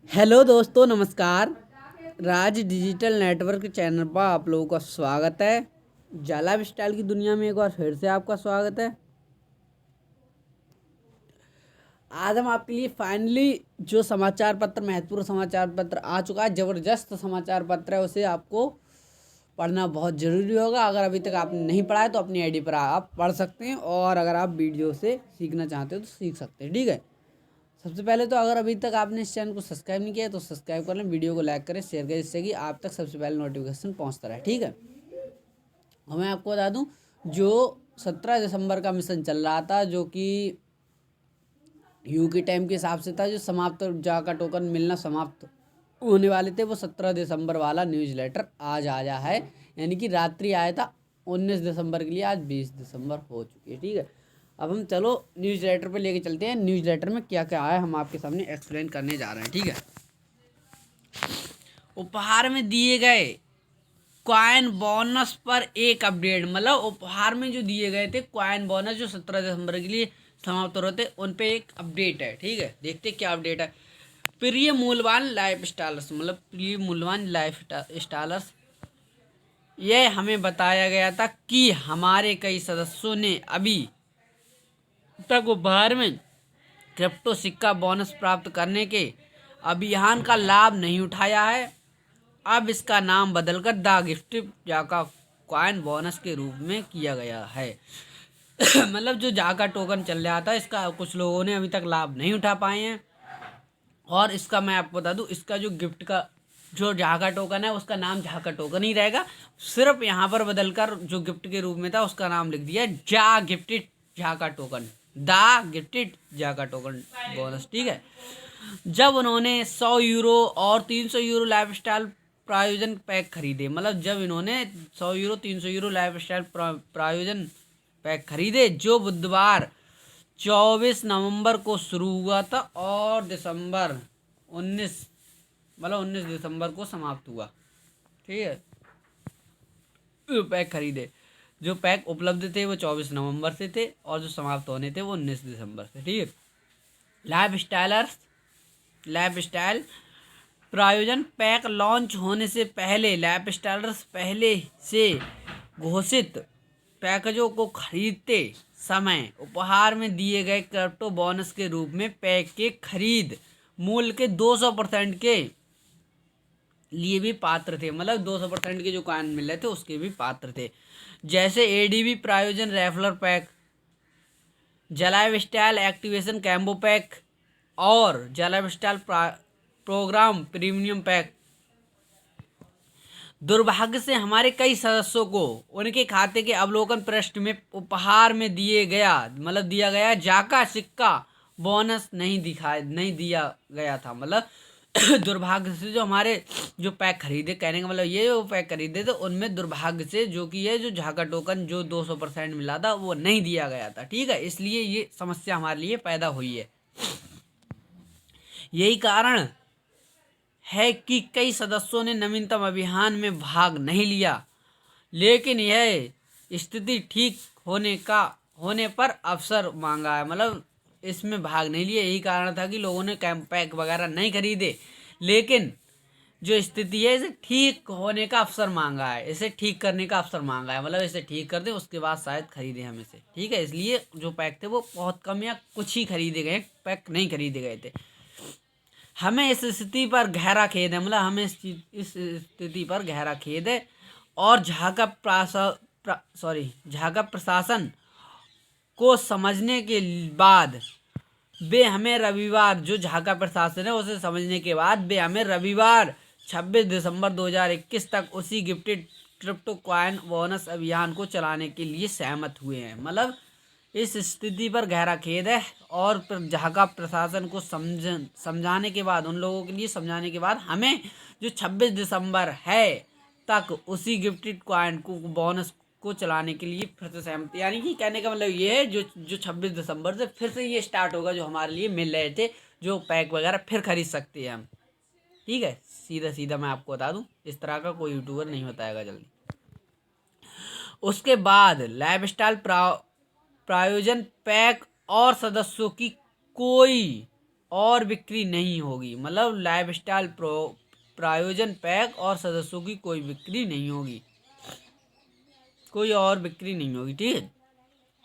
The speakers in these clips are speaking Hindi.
हेलो दोस्तों, नमस्कार। राज डिजिटल नेटवर्क चैनल पर आप लोगों का स्वागत है। जाला स्टाइल की दुनिया में एक बार फिर से आपका स्वागत है। आज हम आपके लिए फाइनली जो समाचार पत्र, महत्वपूर्ण समाचार पत्र आ चुका है, ज़बरदस्त समाचार पत्र है, उसे आपको पढ़ना बहुत ज़रूरी होगा। अगर अभी तक आपने नहीं पढ़ा है तो अपनी आईडी पर आप पढ़ सकते हैं, और अगर आप वीडियो से सीखना चाहते हो तो सीख सकते हैं। ठीक है। सबसे पहले तो अगर अभी तक आपने इस चैनल को सब्सक्राइब नहीं किया है तो सब्सक्राइब कर लें, वीडियो को लाइक करें, शेयर करें, जिससे कि आप तक सबसे पहले नोटिफिकेशन पहुंचता रहे। ठीक है। और मैं आपको बता दूं, जो 17 दिसंबर का मिशन चल रहा था, जो कि यूके टाइम के हिसाब से था, जो समाप्त जा का टोकन मिलना समाप्त होने वाले थे, वो 17 दिसंबर वाला न्यूज़ लेटर आज आया है। यानी कि रात्रि आया था 19 दिसंबर के लिए, आज 20 दिसंबर हो चुकी है। ठीक है। अब हम चलो न्यूज़ लेटर पे लेके चलते हैं। न्यूज़ लेटर में क्या क्या आया हम आपके सामने एक्सप्लेन करने जा रहे हैं। ठीक है। उपहार में दिए गए क्वाइन बोनस पर एक अपडेट, मतलब उपहार में जो दिए गए थे क्वाइन बोनस, जो 17 दिसंबर के लिए समाप्त हो रहे थे, उन पे एक अपडेट है। ठीक है। देखते क्या अपडेट है। प्रिय मूल्यवान लाइफ स्टाइलर्स, मतलब प्रिय मूल्यवान लाइफ स्टाइलर्स, यह हमें बताया गया था कि हमारे कई सदस्यों ने अभी तक उपहार में क्रिप्टो सिक्का बोनस प्राप्त करने के अभियान का लाभ नहीं उठाया है। अब इसका नाम बदलकर द गिफ्ट जाका कॉइन बोनस के रूप में किया गया है। मतलब जो जाका टोकन चल रहा था, इसका कुछ लोगों ने अभी तक लाभ नहीं उठा पाए हैं। और इसका मैं आपको बता दूं, इसका जो गिफ्ट का जो झाका टोकन है, उसका नाम झाका टोकन ही रहेगा। सिर्फ यहाँ पर बदलकर जो गिफ्ट के रूप में था उसका नाम लिख दिया जा गिफ्टेड झाका टोकन, द गिफ्टेड झाका टोकन बोनस। ठीक है। जब उन्होंने 100 यूरो और 300 यूरो लाइफ स्टाइल प्रायोजन पैक खरीदे, मतलब जब इन्होंने 100 यूरो 300 यूरो लाइफ स्टाइल प्रायोजन पैक खरीदे, जो बुधवार 24 नवंबर को शुरू हुआ था और दिसंबर 19, मतलब 19 दिसंबर को समाप्त हुआ। ठीक है। पैक खरीदे, जो पैक उपलब्ध थे वो 24 नवंबर से थे, और जो समाप्त होने थे वो 19 दिसंबर से। ठीक है। लाइफ स्टाइल प्रायोजन पैक लॉन्च होने से पहले लाइफ स्टाइलर्स पहले से घोषित पैकेजों को खरीदते समय उपहार में दिए गए क्रिप्टो बोनस के रूप में पैक के खरीद मूल्य के 200% के लिए भी पात्र थे, मतलब 200% के जो कॉइन मिल रहे थे उसके भी पात्र थे। जैसे एडीबी प्रायोजन रेफलर पैक, जलाइव स्टाइल एक्टिवेशन कैम्बो पैक और जलाइव स्टाइल प्रोग्राम प्रीमियम पैक। दुर्भाग्य से हमारे कई सदस्यों को उनके खाते के अवलोकन पृष्ठ में उपहार में दिया गया जाका सिक्का बोनस नहीं दिया गया था। मतलब दुर्भाग्य से जो हमारे जो पैक खरीदे, कहने का मतलब ये, जो पैक खरीदे तो उनमें दुर्भाग्य से जो कि है जो झाका टोकन जो 200% मिला था वो नहीं दिया गया था। ठीक है। इसलिए ये समस्या हमारे लिए पैदा हुई है। यही कारण है कि कई सदस्यों ने नवीनतम अभियान में भाग नहीं लिया, लेकिन यह स्थिति ठीक होने पर अवसर मांगा है। मतलब इसमें भाग नहीं लिया, यही कारण था कि लोगों ने कैंप पैक वगैरह नहीं खरीदे, लेकिन जो स्थिति है इसे ठीक होने का अवसर मांगा है, इसे ठीक करने का अवसर मांगा है। मतलब इसे ठीक कर दें उसके बाद शायद खरीदें हम इसे। ठीक है। इसलिए जो पैक थे वो बहुत कम या कुछ ही खरीदे गए, पैक नहीं खरीदे गए थे। हमें इस स्थिति पर गहरा खेद है, मतलब हमें इस स्थिति पर गहरा खेद है, और झाका प्रशासन को समझने के बाद वे हमें रविवार, जो झाका प्रशासन है उसे समझने के बाद वे हमें रविवार 26 दिसंबर 2021 तक उसी गिफ्टेड क्रिप्टो कॉइन बोनस अभियान को चलाने के लिए सहमत हुए हैं। मतलब इस स्थिति पर गहरा खेद है, और झाका प्रशासन को समझाने के बाद, उन लोगों के लिए समझाने के बाद हमें जो 26 दिसंबर है तक उसी गिफ्टेड कॉइन को बोनस को चलाने के लिए फिर से सहमति, यानी कि कहने का मतलब ये है जो जो 26 दिसंबर से फिर से ये स्टार्ट होगा, जो हमारे लिए मिल रहे थे जो पैक वगैरह फिर खरीद सकते हैं हम। ठीक है। सीधा सीधा मैं आपको बता दूं, इस तरह का कोई यूट्यूबर नहीं बताएगा जल्दी। उसके बाद लाइफ स्टाइल प्रायोजन पैक और सदस्यों की कोई और बिक्री नहीं होगी। मतलब लाइफस्टाइल प्रायोजन पैक और सदस्यों की कोई बिक्री नहीं होगी, कोई और बिक्री नहीं होगी, ठीक है।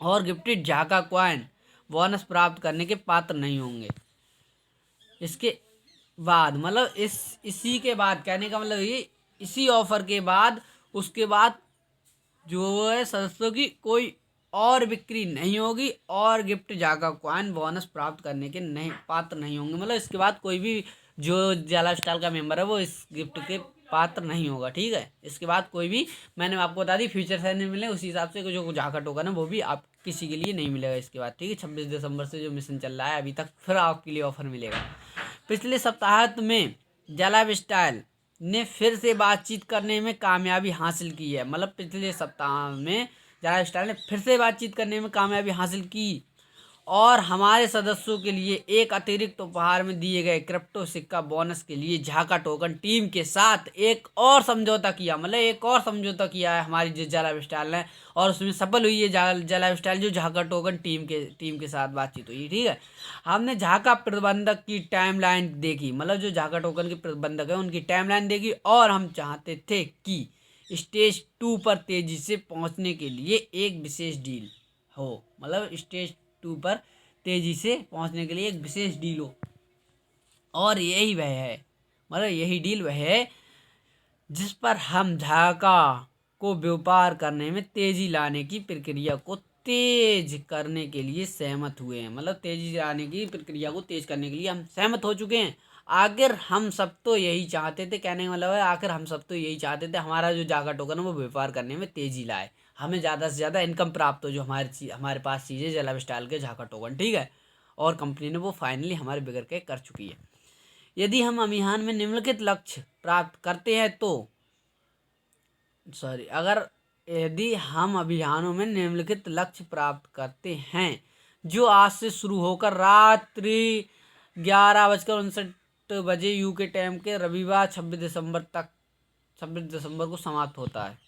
और गिफ्टेड झाका कॉइन बोनस प्राप्त करने के पात्र नहीं होंगे। इसके बाद मतलब इसी के बाद कहने का मतलब ये, इसी ऑफर के बाद उसके बाद जो है सदस्यों की कोई और बिक्री नहीं होगी और गिफ्ट जाका कॉइन बोनस प्राप्त करने के नहीं पात्र नहीं होंगे। मतलब इसके बाद कोई भी जो जाला स्टाइल का मेंबर है वो इस गिफ्ट के पात्र नहीं होगा, ठीक है। इसके बाद कोई भी, मैंने आपको बता दी फ्यूचर से नहीं मिले, उसी हिसाब से जो जाका टोकन है वो भी आप किसी के लिए नहीं मिलेगा इसके बाद, ठीक है। 26 दिसंबर से जो मिशन चल रहा है अभी तक, फिर आपके लिए ऑफर मिलेगा। पिछले सप्ताह में जाला स्टाइल ने फिर से बातचीत करने में कामयाबी हासिल की है। मतलब पिछले सप्ताह में जाला स्टाइल ने फिर से बातचीत करने में कामयाबी हासिल की और हमारे सदस्यों के लिए एक अतिरिक्त उपहार में दिए गए क्रिप्टो सिक्का बोनस के लिए झाका टोकन टीम के साथ एक और समझौता किया। मतलब एक और समझौता किया है हमारी जो जाला स्टाइल ने, और उसमें सफल हुई है जाला स्टाइल जो झाका टोकन टीम के साथ बातचीत हुई, ठीक है। हमने झाका प्रबंधक की टाइमलाइन देखी, मतलब जो झाका टोकन के प्रबंधक है उनकी टाइमलाइन देखी और हम चाहते थे कि स्टेज 2 पर तेजी से पहुंचने के लिए एक विशेष डील हो। मतलब स्टेज 2 पर तेजी से पहुंचने के लिए एक विशेष डील हो, और यही वह है, मतलब यही डील वह है जिस पर हम झाका को व्यापार करने में तेजी लाने की प्रक्रिया को तेज करने के लिए सहमत हुए हैं। मतलब तेजी लाने की प्रक्रिया को तेज करने के लिए हम सहमत हो चुके हैं। आखिर हम सब तो यही चाहते थे, कहने का मतलब है आखिर हम सब तो यही चाहते थे हमारा जो जागा टोकन है वो व्यापार करने में तेजी लाए, हमें ज़्यादा से ज़्यादा इनकम प्राप्त हो जो हमारे पास चीज़ें जला स्टाइल के झाका टोकन, ठीक है। और कंपनी ने वो फाइनली हमारे बिगड़ के कर चुकी है। यदि हम अभियान में निम्नलिखित लक्ष्य प्राप्त करते हैं तो अगर यदि हम अभियानों में निम्नलिखित लक्ष्य प्राप्त करते हैं जो आज से शुरू होकर रात्रि 11:59 यूके टाइम के रविवार 26 दिसंबर को समाप्त होता है।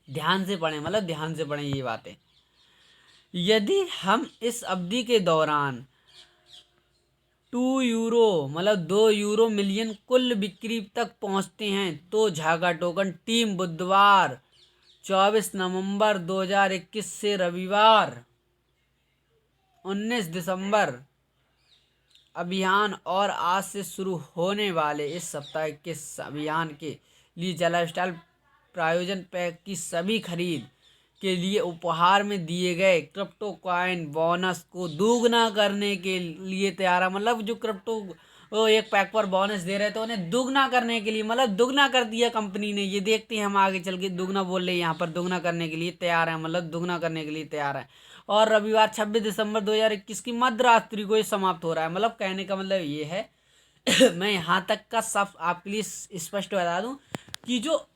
ध्यान से पढ़ें, मतलब ध्यान से पढ़ें ये बातें। यदि हम इस अवधि के दौरान 2 यूरो मतलब 2 यूरो मिलियन कुल बिक्री तक पहुंचते हैं तो झागा टोकन टीम बुधवार 24 नवंबर 2021 से रविवार 19 दिसंबर अभियान और आज से शुरू होने वाले इस सप्ताह के अभियान के लिए जला स्टाइल प्रायोजन पैक की सभी खरीद के लिए उपहार में दिए गए क्रिप्टो कॉइन बोनस को दोगुना करने के लिए तैयार है। मतलब जो क्रिप्टो वो एक पैक पर बोनस दे रहे थे उन्हें दुगना करने के लिए, मतलब दुगना कर दिया कंपनी ने। ये देखते हैं हम आगे चल के, दुगना बोल रहे हैं यहाँ पर, दुगना करने के लिए तैयार है, मतलब दुगना करने के लिए तैयार है। और रविवार 26 दिसंबर 2021 की मध्य रात्रि को ये समाप्त हो रहा है। मतलब कहने का मतलब ये है मैं यहाँ तक का सब आपके लिए स्पष्ट बता दूं कि जो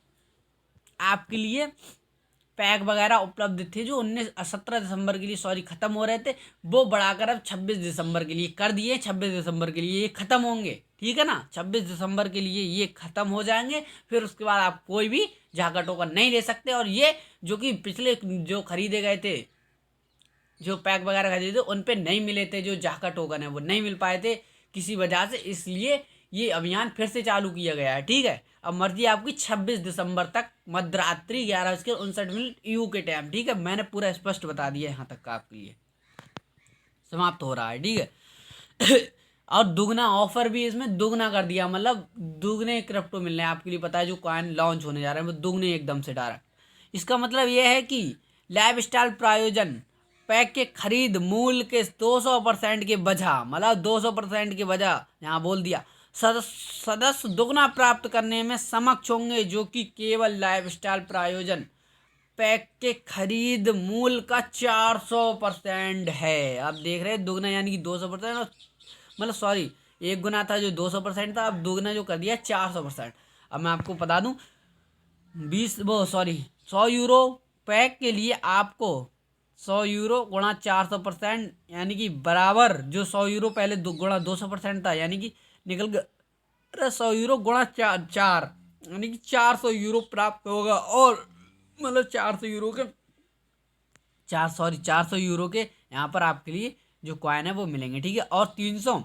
आपके लिए पैक वगैरह उपलब्ध थे जो 17 दिसंबर के लिए खत्म हो रहे थे, वो बढ़ाकर अब 26 दिसंबर के लिए कर दिए। 26 दिसंबर के लिए ये खत्म होंगे, ठीक है ना। 26 दिसंबर के लिए ये खत्म हो जाएंगे, फिर उसके बाद आप कोई भी झाका टोकन नहीं ले सकते। और ये जो कि पिछले जो खरीदे गए थे, जो पैक वगैरह खरीदे थे उन पे नहीं मिले थे, जो झाका टोकन है वो नहीं मिल पाए थे किसी वजह से, इसलिए ये अभियान फिर से चालू किया गया है, ठीक है। अब मर्जी आपकी 26 दिसंबर तक मध्यरात्रि 11:59 यू के टाइम, ठीक है। मैंने पूरा स्पष्ट बता दिया यहाँ तक का आपके लिए समाप्त हो रहा है, ठीक है। और दुगना ऑफर भी इसमें दुगना कर दिया, मतलब दुगने क्रिप्टो मिलने हैं आपके लिए। पता है जो कॉइन लॉन्च होने जा रहे हैं वो दुगने एकदम से डायरेक्ट। इसका मतलब यह है कि लाइफ स्टाइल प्रायोजन पैक के खरीद मूल्य के 200% के बजा, मतलब 200% के बजा यहाँ बोल दिया, सदस्य दुगना प्राप्त करने में समक्ष होंगे, जो कि केवल लाइफ स्टाइल प्रायोजन पैक के खरीद मूल्य का 400% है। आप देख रहे हैं दुगना यानी कि 200%, मतलब एक गुना था जो 200% था, अब दुगना जो कर दिया 400%। अब मैं आपको बता दूं 100 यूरो पैक के लिए आपको 100 यूरो गुणा 400% यानी कि बराबर, जो 100 यूरो पहले गुणा 200% था यानी कि निकल गया 100 यूरो गुणा 4 यानी कि 400 यूरो प्राप्त होगा। और मतलब 400 यूरो के यहाँ पर आपके लिए जो कॉइन है वो मिलेंगे, ठीक है। और 300,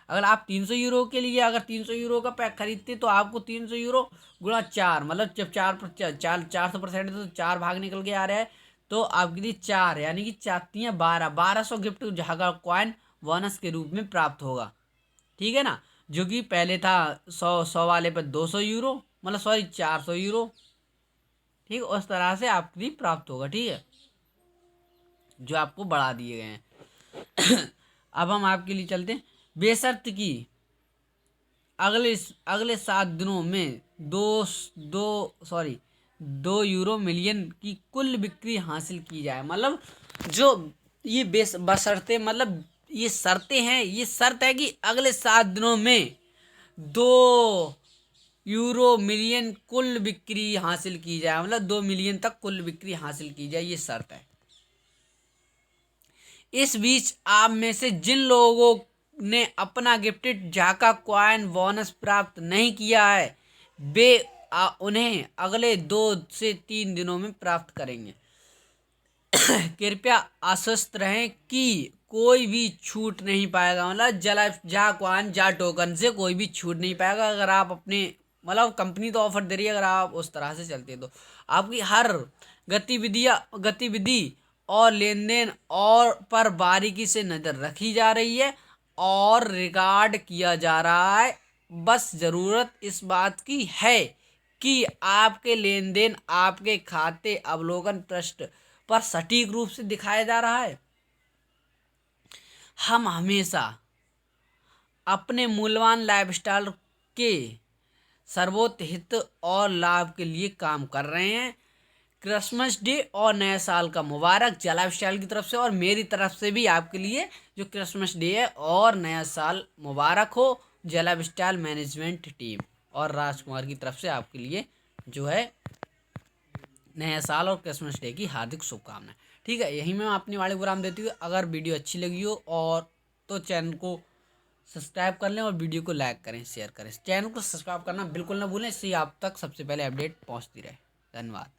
अगर आप 300 यूरो के लिए अगर 300 यूरो का पैक खरीदते तो आपको 300 यूरो गुणा 4, मतलब जब 400% तो 4 भाग निकल के आ रहा है, तो आपके लिए 4 यानी कि 4 1200 गिफ्ट जगह कॉइन बोनस के रूप में प्राप्त होगा, ठीक है ना। जो कि पहले था 100 वाले पर 200 यूरो, मतलब सॉरी 400 यूरो, ठीक है। उस तरह से आपके लिए प्राप्त होगा, ठीक है, जो आपको बढ़ा दिए गए हैं। अब हम आपके लिए चलते हैं, बेशर्त की अगले अगले 7 दिनों में दो सॉरी 2 यूरो मिलियन की कुल बिक्री हासिल की जाए, मतलब जो ये बशर्ते, मतलब ये शर्तें हैं, ये शर्त है कि अगले 7 दिनों में 2 यूरो मिलियन कुल बिक्री हासिल की जाए, मतलब 2 मिलियन तक कुल बिक्री हासिल की जाए, ये शर्त है। इस बीच आप में से जिन लोगों ने अपना गिफ्टेड जाका कॉइन बोनस प्राप्त नहीं किया है, वे उन्हें अगले 2 से 3 दिनों में प्राप्त करेंगे। कृपया आश्वस्त रहें कि कोई भी छूट नहीं पाएगा, मतलब जा कॉइन जा टोकन से कोई भी छूट नहीं पाएगा। अगर आप अपने, मतलब कंपनी तो ऑफर दे रही है, अगर आप उस तरह से चलते हैं तो आपकी हर गतिविधि और लेन देन और पर बारीकी से नज़र रखी जा रही है और रिकॉर्ड किया जा रहा है। बस ज़रूरत इस बात की है कि आपके लेन देन आपके खाते अवलोकन पृष्ठ पर सटीक रूप से दिखाया जा रहा है। हम हमेशा अपने मूल्यवान लाइफस्टाइल के सर्वोत्तम हित और लाभ के लिए काम कर रहे हैं। क्रिसमस डे और नया साल का मुबारक जय लाइफस्टाइल की तरफ से, और मेरी तरफ से भी आपके लिए जो क्रिसमस डे है और नया साल मुबारक हो। जय लाइफस्टाइल मैनेजमेंट टीम और राजकुमार की तरफ से आपके लिए जो है नया साल और क्रिसमस डे की हार्दिक शुभकामनाएं, ठीक है। यही मैं अपनी वाणी विराम देती हूँ। अगर वीडियो अच्छी लगी हो और तो चैनल को सब्सक्राइब कर लें और वीडियो को लाइक करें, शेयर करें। चैनल को सब्सक्राइब करना बिल्कुल ना भूलें, इससे आप तक सबसे पहले अपडेट पहुँचती रहे। धन्यवाद।